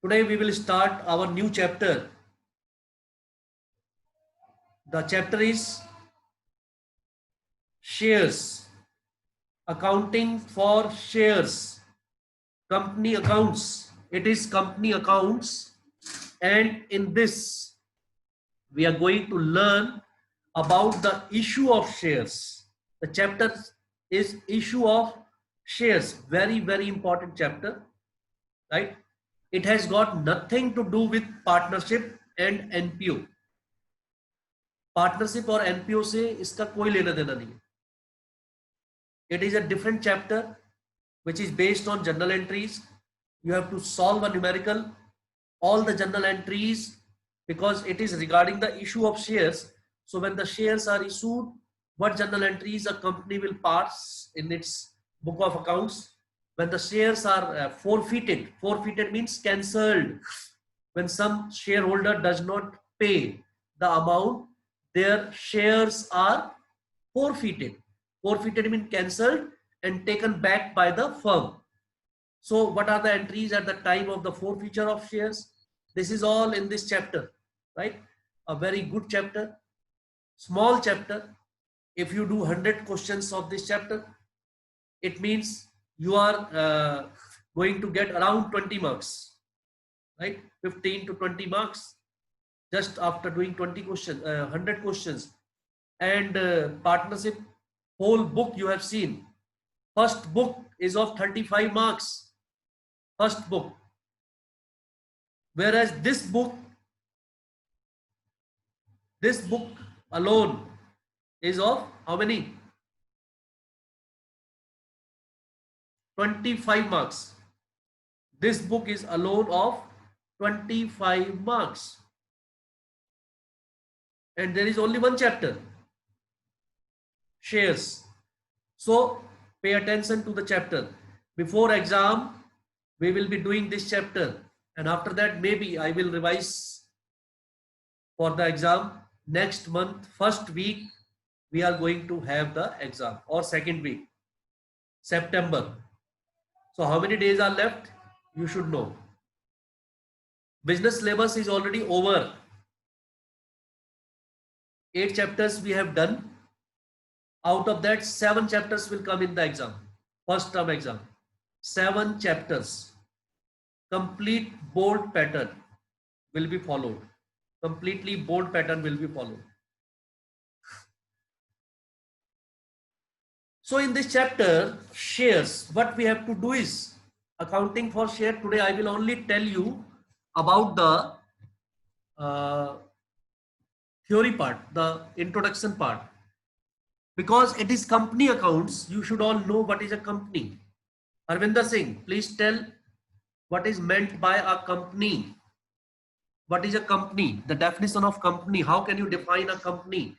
Today we will start our new chapter. The chapter is shares, accounting for shares, company accounts. It is company accounts, and in this we are going to learn about the issue of shares. The chapter is issue of shares. Very, very important chapter, right? It has got nothing to do with partnership and NPO. Partnership और NPO से इसका कोई लेना देना नहीं है. It is a different chapter which is based on journal entries. You have to solve a numerical, all the journal entries, because it is regarding the issue of shares. So when the shares are issued, what journal entries a company will pass in its book of accounts. When the shares are forfeited means cancelled. When some shareholder does not pay the amount, their shares are forfeited. Forfeited means cancelled and taken back by the firm. So what are the entries at the time of the forfeiture of shares? This is all in this chapter, right? A very good chapter, small chapter. If you do 100 questions of this chapter, it means you are going to get around 20 marks, right? 15 to 20 marks just after doing 100 questions. And partnership, whole book you have seen. First book is of 35 marks. First book. Whereas this book alone is of how many? 25 marks. This book is alone of 25 marks. And there is only one chapter, shares. So pay attention to the chapter. Before exam, we will be doing this chapter, and after that maybe I will revise for the exam. Next month, first week, we are going to have the exam, or second week, September. So how many days are left? You should know. Business syllabus is already over. 8 chapters we have done. Out of that, 7 chapters will come in the exam, first term exam. 7 chapters. Complete board pattern will be followed. Completely board pattern will be followed. So in this chapter, shares, what we have to do is accounting for share. Today I will only tell you about the theory part, the introduction part. Because it is company accounts, you should all know what is a company. Harvinder Singh, please tell what is meant by a company. What is a company? The definition of company. How can you define a company?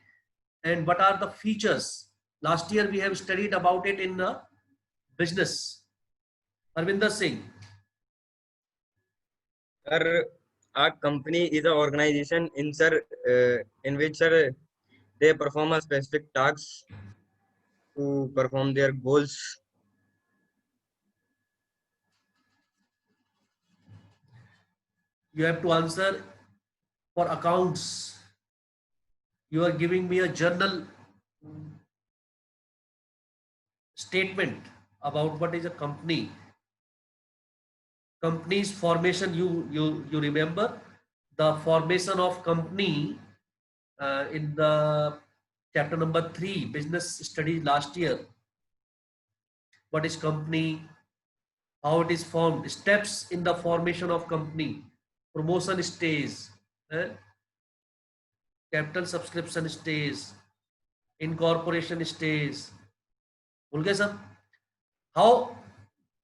And what are the features? Last year we have studied about it in the business. Harvinder Singh. Sir, a company is an organization in which they perform a specific tasks to perform their goals. You have to answer for accounts. You are giving me a journal statement about what is a company. Company's formation, you remember the formation of company in the chapter number 3, business studies last year. What is company? How it is formed? Steps in the formation of company. Promotion stage, capital subscription stage, incorporation stage. भूल गए सब? How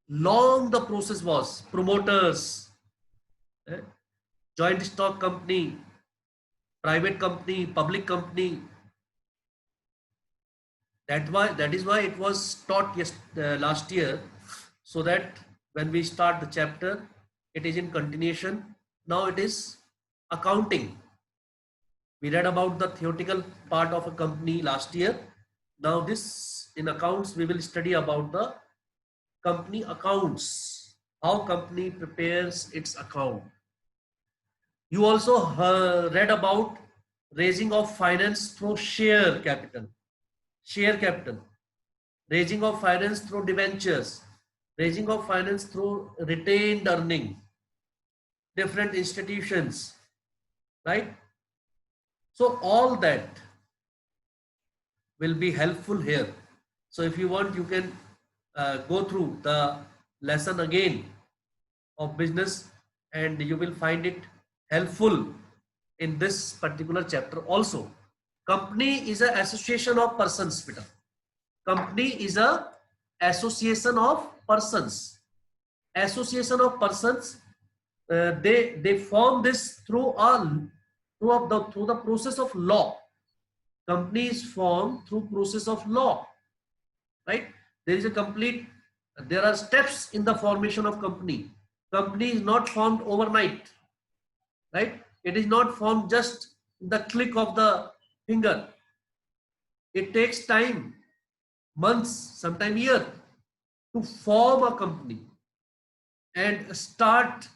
long the process was? Promoters, joint stock company, private company, public company. That is why it was taught last year, so that when we start the chapter, it is in continuation. Now it is accounting. We read about the theoretical part of a company last year. Now this in accounts we will study about the company accounts. how company prepares its account. You also read about raising of finance through share capital. Share capital. Raising of finance through debentures. Raising of finance through retained earning. Different institutions. Right? So all that will be helpful here. So if you want, you can go through the lesson again of business and you will find it helpful in this particular chapter also. Company is an association of persons, Peter. Company is a association of persons. Association of persons. They form this through the process of law. Company is formed through process of law, right? There are steps in the formation of company. Company is not formed overnight, right? It is not formed just the click of the finger. It takes time, months, sometime year to form a company and start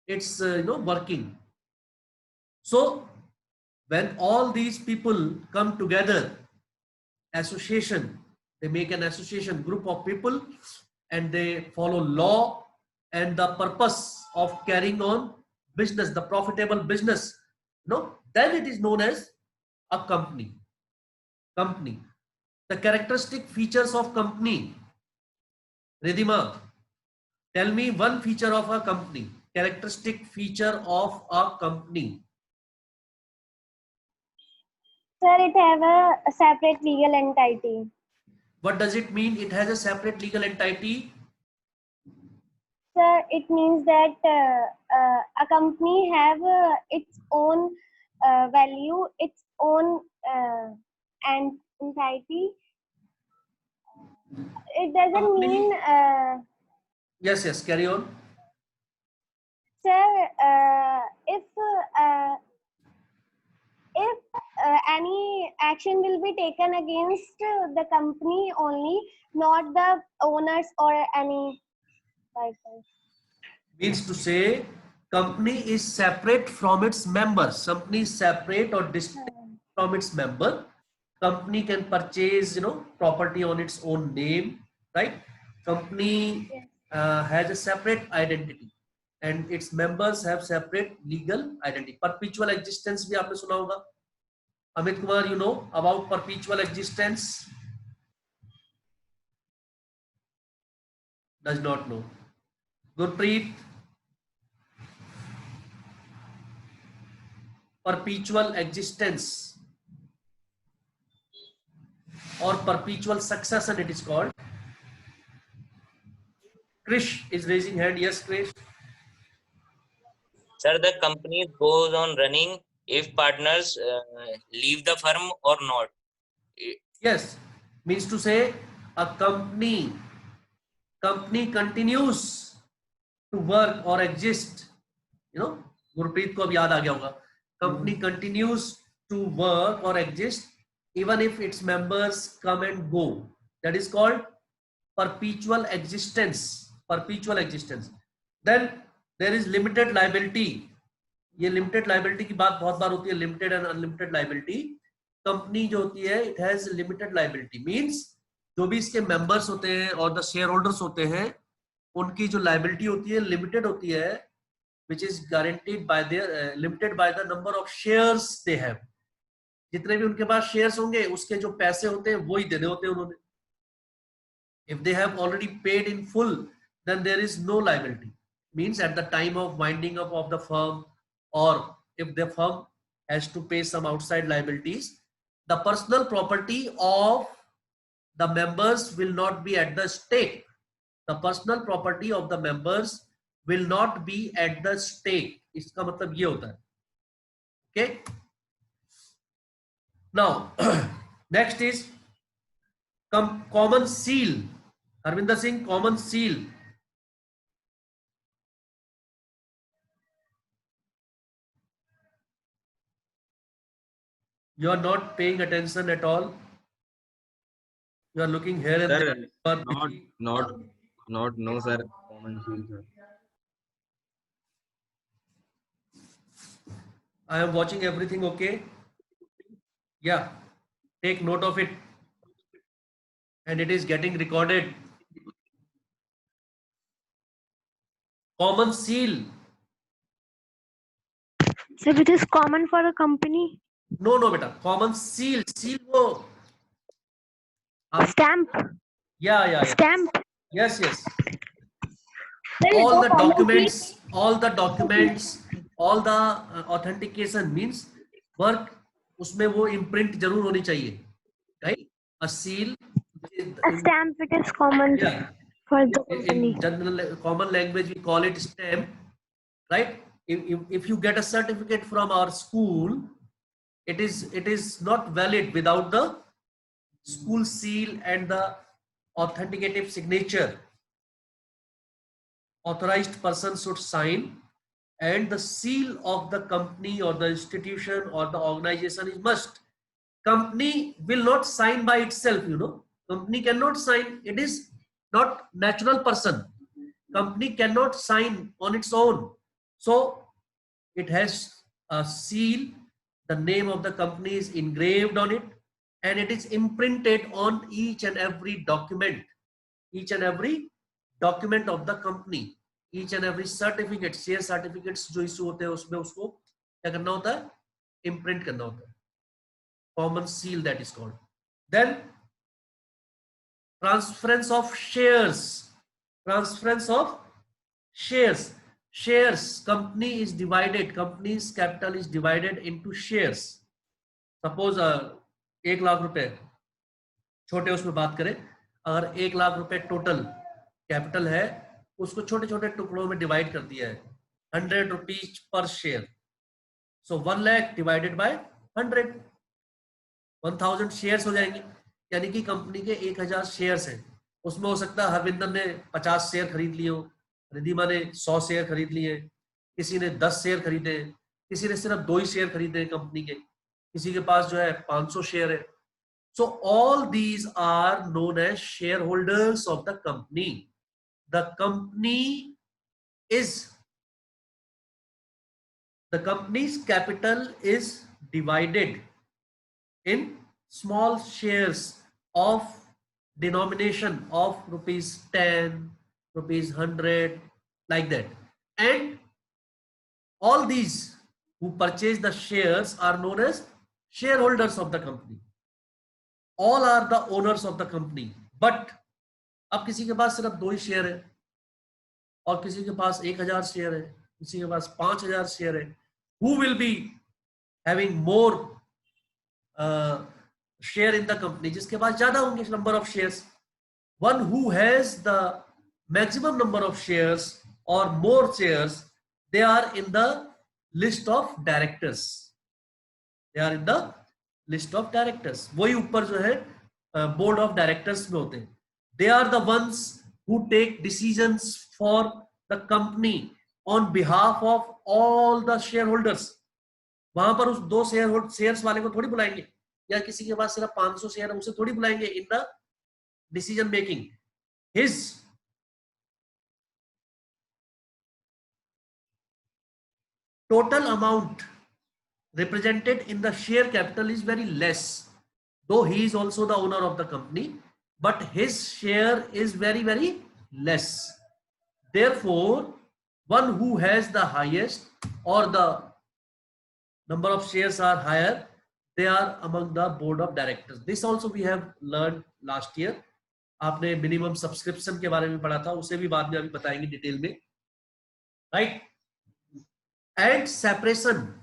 its working. So when all these people come together, association, they make an association, group of people, and they follow law and the purpose of carrying on business, the profitable business, then it is known as a company. The characteristic features of company. Ridhima, tell me one feature of a company. Characteristic feature of a company. Sir, it have a separate legal entity. What does it mean? It has a separate legal entity. Sir, it means that a company have its own value, its own entity. It doesn't Company. mean, Yes, carry on. sir, if any action will be taken against the company only, not the owners or any person. Means to say, company is separate from its members. Company is separate or distinct from its member. Company can purchase, property on its own name, right? Company has a separate identity, and its members have separate legal identity. Perpetual existence भी आपने सुना होगा. Amit Kumar, you know about perpetual existence? Does not know. Gurpreet, perpetual existence or perpetual succession it is called. Krish is raising hand. Yes, Krish. Sir, the company goes on running if partners leave the firm or not. Yes, means to say a company continues to work or exist. Gurpreet को अब याद आ गया होगा. Company continues to work or exist even if its members come and go. That is called perpetual existence. Perpetual existence. Then there is limited liability. ये limited liability की बात बहुत बार होती है. Limited and unlimited liability. Company जो होती है, it has limited liability. Means जो भी इसके members होते हैं और the shareholders होते हैं, उनकी जो liability होती है limited होती है, which is guaranteed by their limited by the number of shares they have. जितने भी उनके पास shares होंगे, उसके जो पैसे होते हैं, वो ही देने होते हैं उन्होंने. If they have already paid in full, then there is no liability. Means at the time of winding up of the firm, or if the firm has to pay some outside liabilities, the personal property of the members will not be at the stake. The personal property of the members will not be at the stake. इसका मतलब ये होता है. Okay. Now, next is common seal. Harvinder Singh, common seal. You are not paying attention at all. You are looking here and Sir, there. no, sir. Common seal, sir. I am watching everything okay. Yeah, take note of it, and it is getting recorded. Common seal. So it is common for a company. No beta, common seal. Seal वो आप, Stamp. yeah. Stamp. Yes. There is all no the common documents, all the authentication means work, उसमें वो imprint जरूर होनी चाहिए, right? A seal, A stamp. It is common yeah, for the in company. general common language we call it stamp, right? If you get a certificate from our school, it is not valid without the school seal and the authenticative signature. Authorized person should sign, and the seal of the company or the institution or the organization is must. Company will not sign by itself, company cannot sign, it is not natural person, company cannot sign on its own, so it has a seal, the name of the company is engraved on it, and it is imprinted on each and every document, each and every document of the company, each and every certificate, share certificates जो issue होते हैं उसमें उसको क्या करना होता है, imprint करना होता है, common seal that is called. Then transference of shares, transference of shares, company is divided, company's capital is divided into shares. Suppose 1 lakh रुपए, छोटे उसमें बात करें, अगर 1 लाख रुपए टोटल कैपिटल है, उसको छोटे छोटे टुकड़ों में डिवाइड कर दिया है, 100 rupees per share, so 1 lakh divided by 100, 1000 shares हो जाएंगे, यानी कि कंपनी के 1000 शेयर्स हैं, उसमें हो सकता है हरविंदर ने 50 शेयर खरीद लिए हो, रिधिमा ने 100 शेयर खरीद लिए, किसी ने 10 शेयर खरीदे, किसी ने सिर्फ 2 ही शेयर खरीदे कंपनी के, किसी के पास जो है 500 शेयर है. So all these are known as shareholders of the company. The company's capital is divided in small shares of denomination of rupees 10, rupees 100, like that. And all these who purchase the shares are known as shareholders of the company. All are the owners of the company. But अब किसी के पास सिर्फ 2 ही share है, और किसी के पास 1000 share है, किसी के पास 5000 शेयर है, who will be having more share in the company? जिसके पास ज्यादा होंगे number of shares. One who has the maximum number of shares or more shares, they are in the list of directors. They are in the list of directors. वही ऊपर जो है board of directors में होते हैं. They are the ones who take decisions for the company on behalf of all the shareholders. वहां पर उस 2 शेयर्स वाले को थोड़ी बुलाएंगे, या किसी के पास सिर्फ 500 शेयर है उसे थोड़ी बुलाएंगे in the decision making. His total amount represented in the share capital is very less, though he is also the owner of the company, but his share is very less. Therefore, one who has the highest or the number of shares are higher, they are among the board of directors. This also we have learned last year. आपने minimum subscription के बारे में पढ़ा था, उसे भी बाद में अभी बताएंगे डिटेल में, राइट. एंड सेपरेशन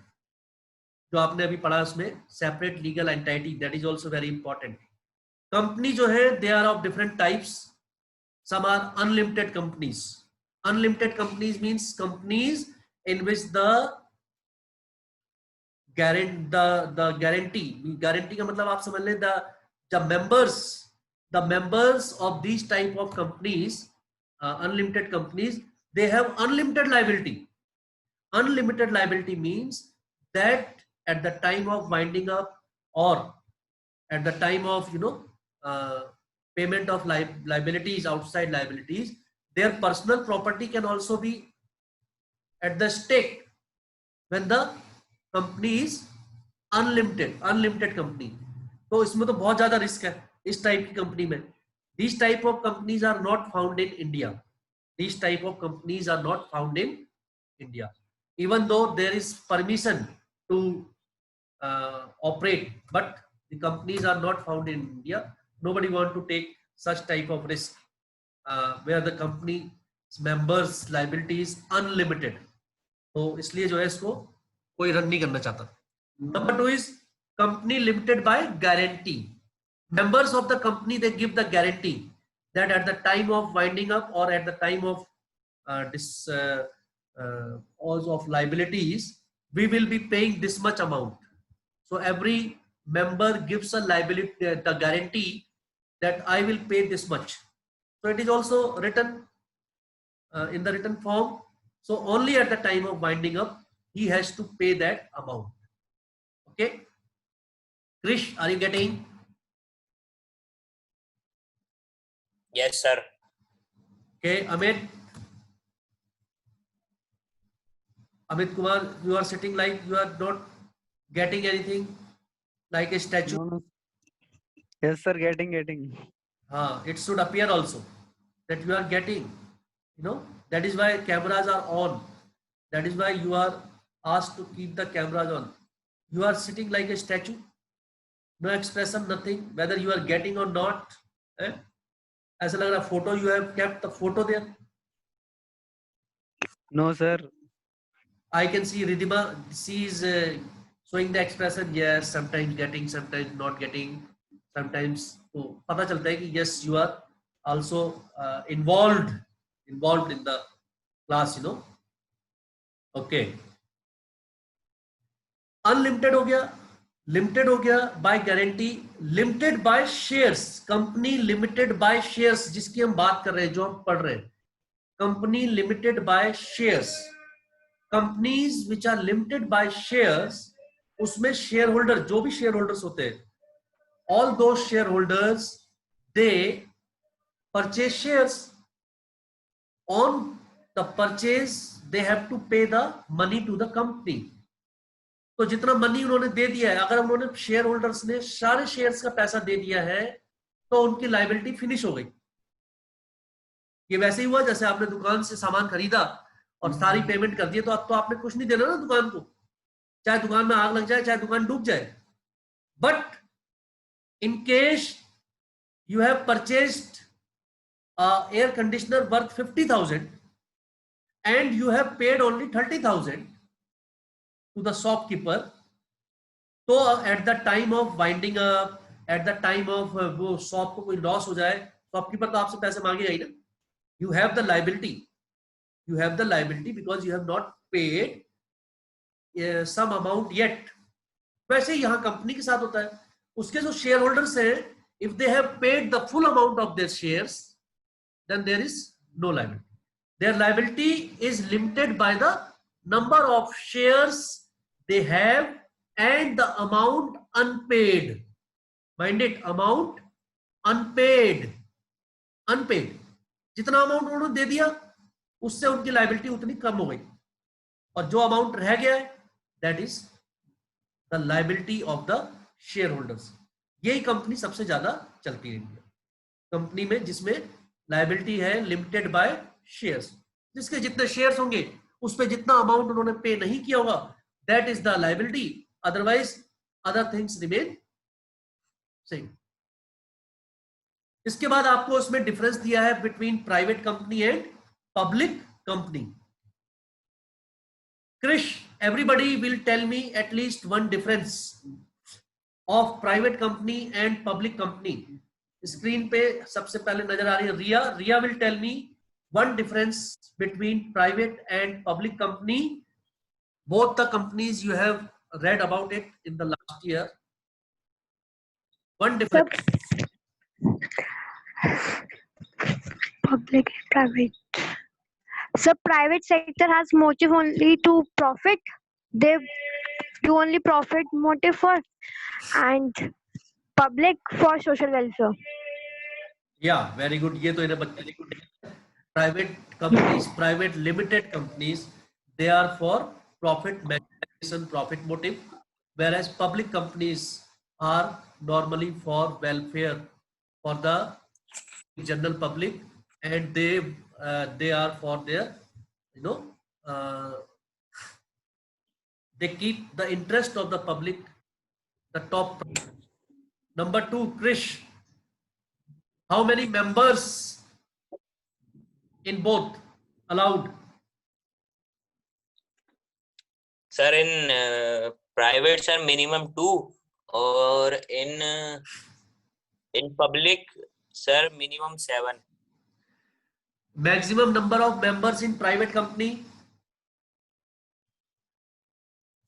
जो आपने अभी पढ़ा उसमें separate legal entity, that is also very important. Company जो है they are of different types. Some are unlimited companies. Unlimited companies means companies in which the guarantee का मतलब आप समझ लें, the members of these type of companies, unlimited companies, they have unlimited liability. Unlimited liability means that at the time of winding up or at the time of payment of liabilities, outside liabilities, their personal property can also be at the stake when the company is unlimited company, तो इसमें तो बहुत ज्यादा risk है इस type की company में. These type of companies are not found in India. These type of companies are not found in India, even though there is permission to operate, but the companies are not found in India. Nobody want to take such type of risk where the company members liability is unlimited. तो इसलिए जो है इसको कोई run नहीं करना चाहता. Number 2 is company limited by guarantee. Members of the company, they give the guarantee that at the time of winding up or at the time of of liabilities, we will be paying this much amount. So every member gives a liability, the guarantee that I will pay this much. So it is also written in the written form. So only at the time of winding up, he has to pay that amount. Okay. Krish, are you getting? Yes, sir. Okay, Amit Kumar, you are sitting like you are not getting anything, like a statue. No. Yes, sir. Getting. It should appear also that you are getting. That is why cameras are on. That is why you are asked to keep the cameras on. You are sitting like a statue. No expression, nothing. Whether you are getting or not. ऐसा लग रहा photo, you have kept the photo there. No, sir. I can see Ridhima, she is showing the expression yes, sometimes getting, sometimes not getting, sometimes. तो पता चलता है कि yes, you are also involved in the class, Okay. Unlimited हो गया, limited हो गया by guarantee, limited by shares, company limited by shares जिसकी हम बात कर रहे हैं, जो हम पढ़ रहे हैं, company limited by shares. Companies which are limited by shares, उसमें shareholder, जो भी shareholders होते हैं, all those shareholders, they purchase shares. On the purchase, they have to pay the money to the company. तो जितना मनी उन्होंने दे दिया है, अगर उन्होंने शेयर होल्डर्स ने सारे शेयर्स का पैसा दे दिया है, तो उनकी लायबिलिटी फिनिश हो गई. ये वैसे ही हुआ जैसे आपने दुकान से सामान खरीदा और सारी पेमेंट कर दी, तो अब तो आपने कुछ नहीं देना ना दुकान को, चाहे दुकान में आग लग जाए, चाहे दुकान डूब जाए. But in case you have purchased air conditioner worth 50,000 and you have paid only 30,000 to the shopkeeper, तो at the time of winding up, at the time of वो शॉप को कोई लॉस हो जाए, शॉपकीपर तो आपसे पैसे मांगेगा ही ना. You have the liability because you have not paid some amount yet. वैसे ही यहाँ कंपनी के साथ होता है, उसके जो शेयर होल्डर्स हैं, if they have paid the full amount of their shares, then there is no liability. Their liability is limited by the number of shares they have and the amount unpaid. Mind it, amount unpaid. जितना amount उन्होंने दे दिया, उससे उनकी liability उतनी कम हो गई, और जो अमाउंट रह गया है, that is the liability of the share holders. यही कंपनी सबसे ज्यादा चलती है इंडिया, कंपनी में जिसमें लायबिलिटी है लिमिटेड बाय शेयर्स. जिसके जितने शेयर्स होंगे उस पे जितना अमाउंट उन्होंने पे नहीं किया होगा, that is the liability. Otherwise other things remain same. इसके बाद आपको इसमें डिफरेंस दिया है between private company and public company. Krish, everybody will tell me at least one difference of private company and public company. Screen पे सबसे पहले नजर आ रही है रिया. रिया will tell me one difference between private and public company. Both the companies you have read about it in the last year. One difference. Public and private. So private sector has motive only to profit. They do only profit motive for, and public for social welfare. Yeah, very good. ये तो इन्हें बच्चे ने private companies, private limited companies, they are for profit maximization. profit motive, whereas public companies are normally for welfare for the general public, and they are for their, you know, they keep the interest of the public the top. Number two, Krish, how many members in both allowed? Sir, in private, sir, minimum 2, or in public, sir, minimum 7. Maximum number of members in private company?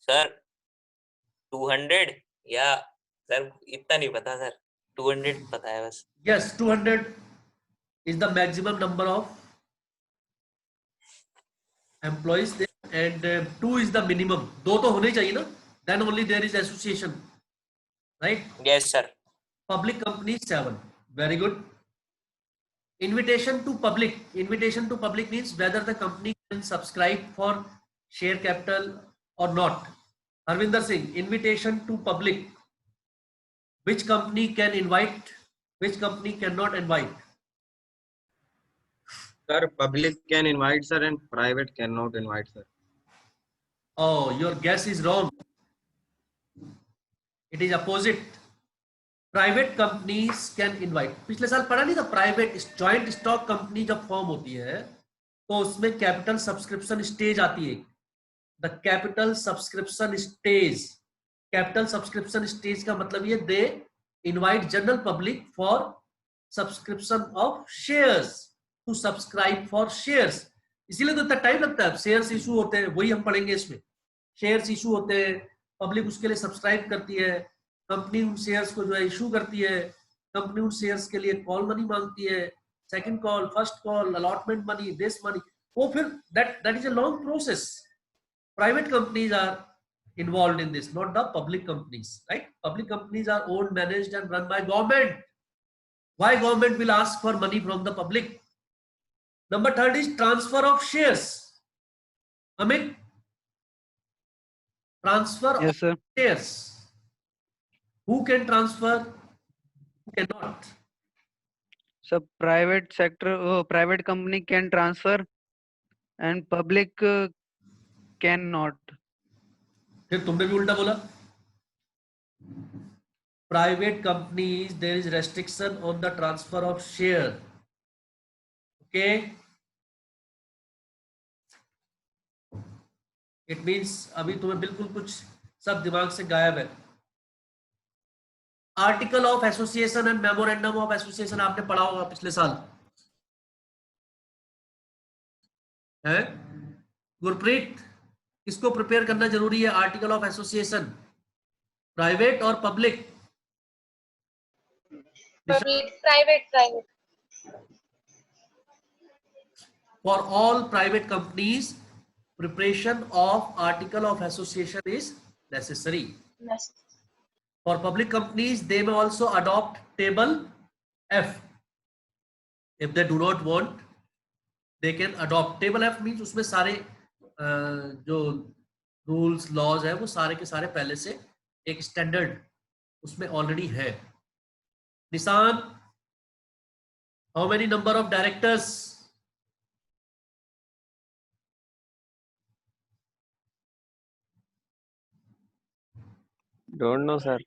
Sir, 200, या sir इतना नहीं पता sir, 200 पता है बस. Yes, 200 is the maximum number of employees there, and 2 is the minimum. दो तो होने चाहिए ना, then only there is association, right? Yes, sir. Public company 7. Very good. Invitation to public. Invitation to public means whether the company can subscribe for share capital or not. Harvinder Singh, invitation to public. Which company can invite? Which company cannot invite? Sir, public can invite, sir, and private cannot invite, sir. Oh, your guess is wrong. It is opposite. Private companies can invite. पिछले साल पढ़ा नहीं था, private joint stock company जब form होती है तो उसमें कैपिटल सब्सक्रिप्शन स्टेज आती है. The capital subscription stage. Capital subscription stage का मतलब ये they invite general public for subscription of shares, to subscribe for shares. इसीलिए तो इतना टाइम लगता है. शेयर्स इशू होते हैं, वही हम पढ़ेंगे इसमें. शेयर्स इशू होते हैं, पब्लिक उसके लिए सब्सक्राइब करती है, कंपनी उन शेयर्स को जो है इशू करती है, कंपनी उन शेयर्स के लिए कॉल मनी मांगती है, second call, first call, allotment money, this money, वो फिर that is a long process. Private companies are involved in this, not the public companies, right? Public companies are owned, managed and run by government. Why government will ask for money from the public? Number third is transfer of shares. Amit, transfer Yes, of sir. shares. Who can transfer? Who cannot? So private sector, private company can transfer, and public cannot. फिर तुमने भी उल्टा बोला. Private companies, there is restriction on the transfer of share. Okay. It means अभी तुम्हें बिल्कुल कुछ सब दिमाग से गायब है. Article of association and memorandum of association आपने पढ़ा होगा पिछले साल, है? गुरप्रीत, किसको प्रिपेयर करना जरूरी है? आर्टिकल ऑफ एसोसिएशन, प्राइवेट और public? Private. For all private companies, preparation of article of association is necessary. Yes. For public companies, they may also adopt table F. If they do not want, they can adopt table F. means उसमें सारे जो rules laws है वो सारे के सारे पहले से एक स्टैंडर्ड उसमें ऑलरेडी है. निशान, how many number of directors? Don't know, sir.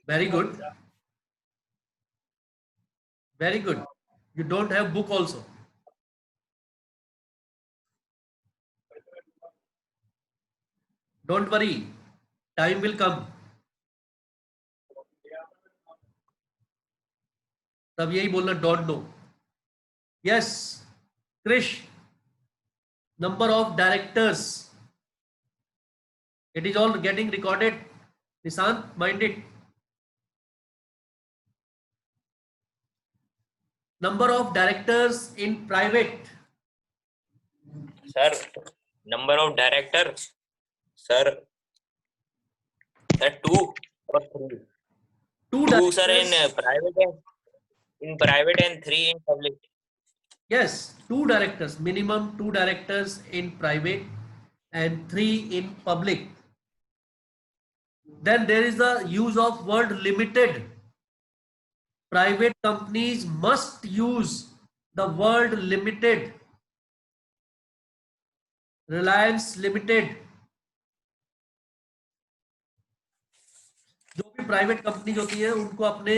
Very good. Very good. You don't have book also. Don't worry. Time will come. तब यही बोलना don't know. Yes. Krish. Number of directors. It is all getting recorded. Nishant, mind it. Number of directors in private. Sir, number of directors, sir, 2 or 3. Two 2, sir, directors. in private and 3 in public. Yes, 2 directors, minimum 2 directors in private and 3 in public. Then there is the use of word limited. Private companies must use the word limited. Reliance Limited. जो भी private company होती है उनको अपने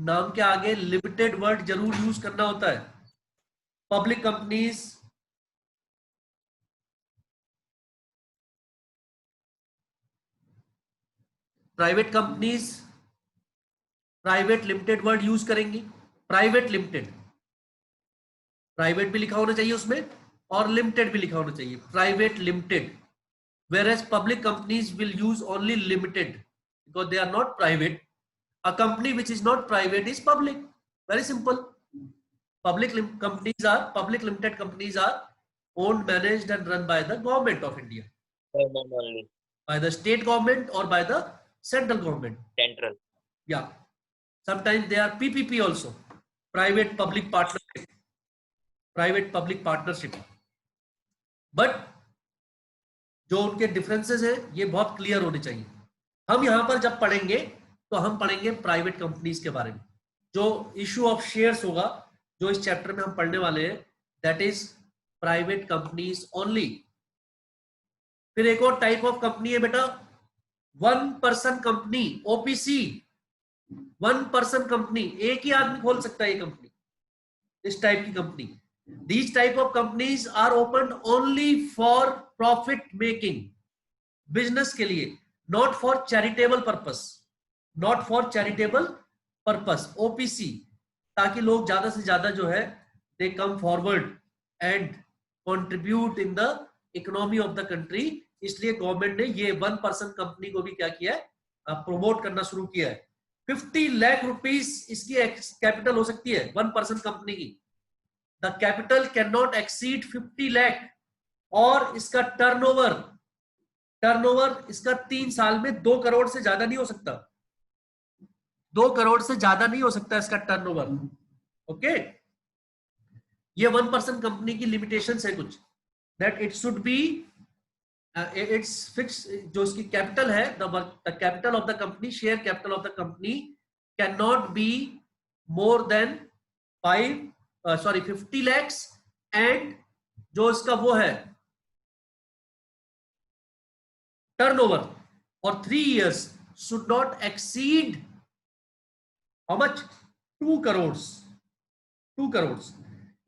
नाम के आगे limited word जरूर यूज करना होता है. Public companies private companies private limited word use करेंगी. प्राइवेट लिमिटेड, प्राइवेट भी लिखा होना चाहिए उसमें और लिमिटेड भी लिखा होना चाहिए. Private limited. Whereas public companies will use only limited because they are not private. A company which is not private is public. Very simple. Public limited companies are owned, managed and run by the government of India. Government only. By the state government or by the central government. Central. Yeah. Sometimes they are PPP also. Private public partnership. Private public partnership. But जो उनके differences है ये बहुत clear होने चाहिए. हम यहां पर जब पढ़ेंगे तो हम पढ़ेंगे प्राइवेट कंपनीज के बारे में. जो इशू ऑफ शेयर्स होगा जो इस चैप्टर में हम पढ़ने वाले हैं, that is private companies only. फिर एक और टाइप ऑफ कंपनी है बेटा, one person company, OPC. One person company, एक ही आदमी खोल सकता है ये कंपनी. इस टाइप की company. These type of companies are opened only for profit making, business के लिए, not for charitable purpose, not for charitable purpose. OPC, ताकि लोग ज्यादा से ज्यादा जो है they come forward and contribute in the economy of the country. इसलिए गवर्नमेंट ने ये वन पर्सन कंपनी को भी क्या किया है, प्रमोट करना शुरू किया है. 50 लाख रुपीस इसकी कैपिटल हो सकती है वन पर्सन कंपनी की. The capital cannot exceed 50 lakh और इसका टर्नओवर इसका 3 साल में 2 करोड़ से ज्यादा नहीं हो सकता. 2 करोड़ से ज्यादा नहीं हो सकता इसका टर्नओवर. ओके, ये वन पर्सन कंपनी की लिमिटेशंस है कुछ. That it should be it's fix. जो इसकी कैपिटल है, the capital of the company, share capital of the company can not be more than 50 lakhs and जो इसका वो है टर्नओवर और 3 years should not exceed how much 2 crores. 2 crores.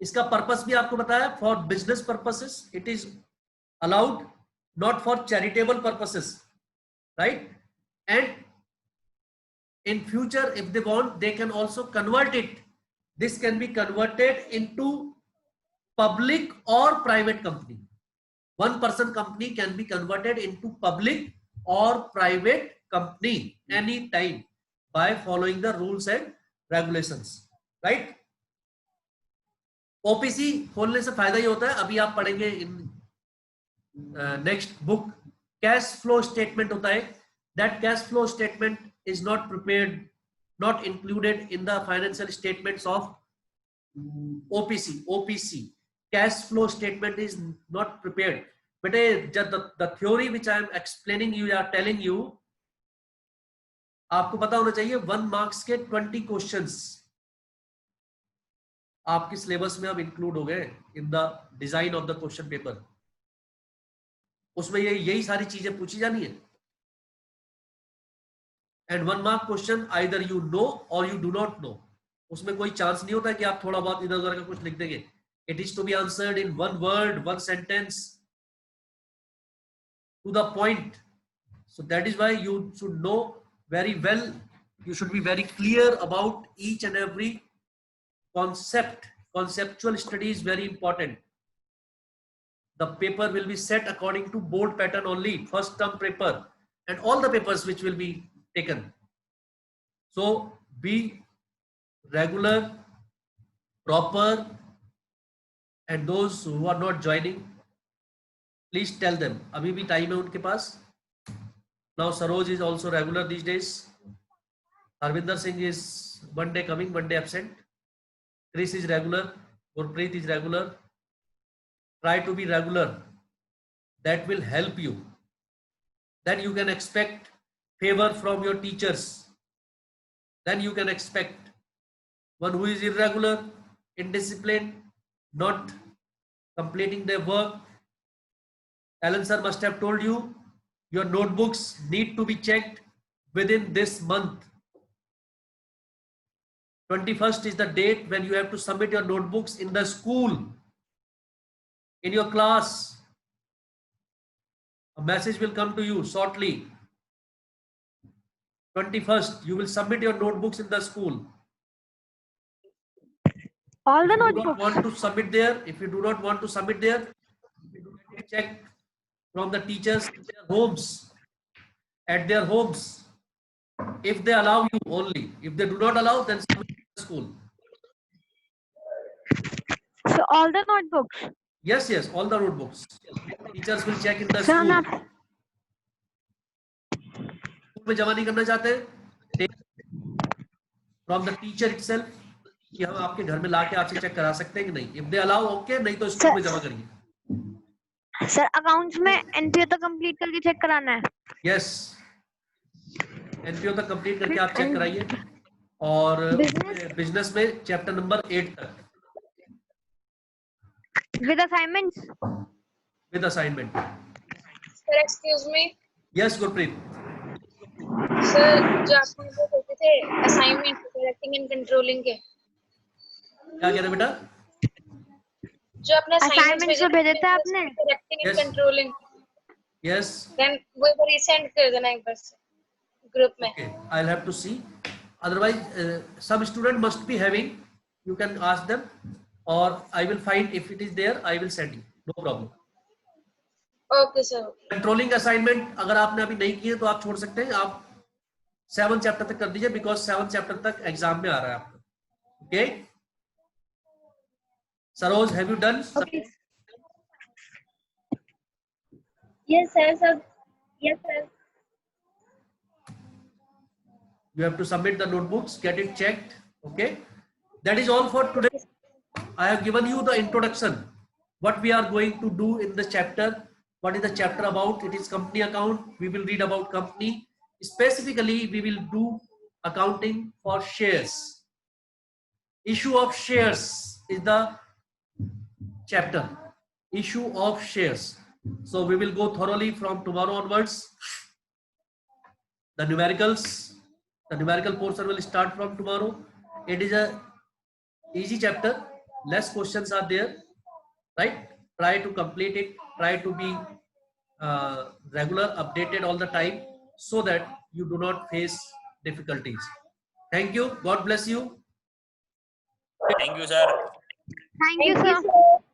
इसका purpose भी आपको बताया, for business purposes it is allowed, not for charitable purposes, right. And in future if they want they can also convert it. This can be converted into public or private company. One person company can be converted into public or private company anytime by following the rules and regulations, right. OPC खोलने से फायदा ये होता है, अभी आप पढ़ेंगे in next book, cash flow statement होता है. That cash flow statement is not prepared, not included in the financial statements of OPC. Cash flow statement is not prepared. But the theory which I am explaining you or telling you, आपको पता होना चाहिए 1 marks के 20 questions आपके syllabus में अब include हो गए in the design of the question paper. उसमें यही सारी चीजें पूछी जानी है. And 1 mark question either you know or you do not know. उसमें कोई चांस नहीं होता कि आप थोड़ा बहुत इधर उधर का कुछ लिख देंगे. It is to be answered in 1 word, 1 sentence, to the point. So that is why you should know very well. You should be very clear about each and every concept. Conceptual study is very important. The paper will be set according to board pattern only, first term paper, and all the papers which will be taken. So be regular, proper, and those who are not joining, please tell them. अभी भी time है उनके पास. Now Saroj is also regular these days. Harvinder Singh is one day coming, one day absent. Chris is regular. Gurpreet is regular. Try to be regular. that will help you. Then you can expect favor from your teachers. Then you can expect one who is irregular, indisciplined, not completing their work. Alan sir must have told you your notebooks need to be checked within this month. 21st is the date when you have to submit your notebooks in the school, in your class. A message will come to you shortly. 21st, you will submit your notebooks in the school. All If the you do not notebooks. want to submit there, if you do not want to submit there, check from the teachers in their homes, at their homes. If they allow you only. If they do not allow, then submit in the school. So all the notebooks. Yes, yes, all the notebooks. Teachers will check in the Sir, school. मैं school में जमा नहीं करना चाहते, from the teacher itself, कि हम आपके घर में लाके आपसे चेक करा सकते हैं कि नहीं. If they allow, okay, नहीं तो स्कूल में जमा करिए. सर अकाउंट्स में एनपीओ तो कंप्लीट करके चेक कराना है. Yes, एनपीओ तक कंप्लीट करके आप चेक कराइए. और बिजनेस में चैप्टर नंबर 8 तक with assignments. with assignment. Sir excuse me Yes, Gurpreet. Sir जो आपने वो देते थे असाइनमेंट करेक्टिंग एंड कंट्रोलिंग के क्या कह रहे बेटा? जो अपने असाइनमेंट्स जो भेजे थे आपने. Correcting and Yes. Controlling Yes. Then वो एक बार रीसेंड कर देना एक बार से ग्रुप में. Okay, I'll have to see. Otherwise, some student must be having. You can ask them, or I will find if it is there. I will send you. No problem. Okay sir. Controlling assignment अगर आपने अभी नहीं किए तो आप छोड़ सकते हैं. आप 7 चैप्टर तक कर दीजिए, बिकॉज 7 चैप्टर तक एग्जाम में आ रहा है आपका. Okay Saroj, have you done? Okay. Yes, sir. Sir. Yes, sir. You have to submit the notebooks, get it checked. Okay, that is all for today. I have given you the introduction, what we are going to do in the chapter. What is the chapter about? It is company account. We will read about company. Specifically, we will do accounting for shares. Issue of shares is the chapter. Issue of shares. So we will go thoroughly from tomorrow onwards. The numericals, the numerical portion will start from tomorrow. It is a easy chapter. Less questions are there, right? Try to complete it. Try to be regular, updated all the time, so that you do not face difficulties. Thank you. God bless you. Thank you, sir. Thank you, Thank you, sir. sir.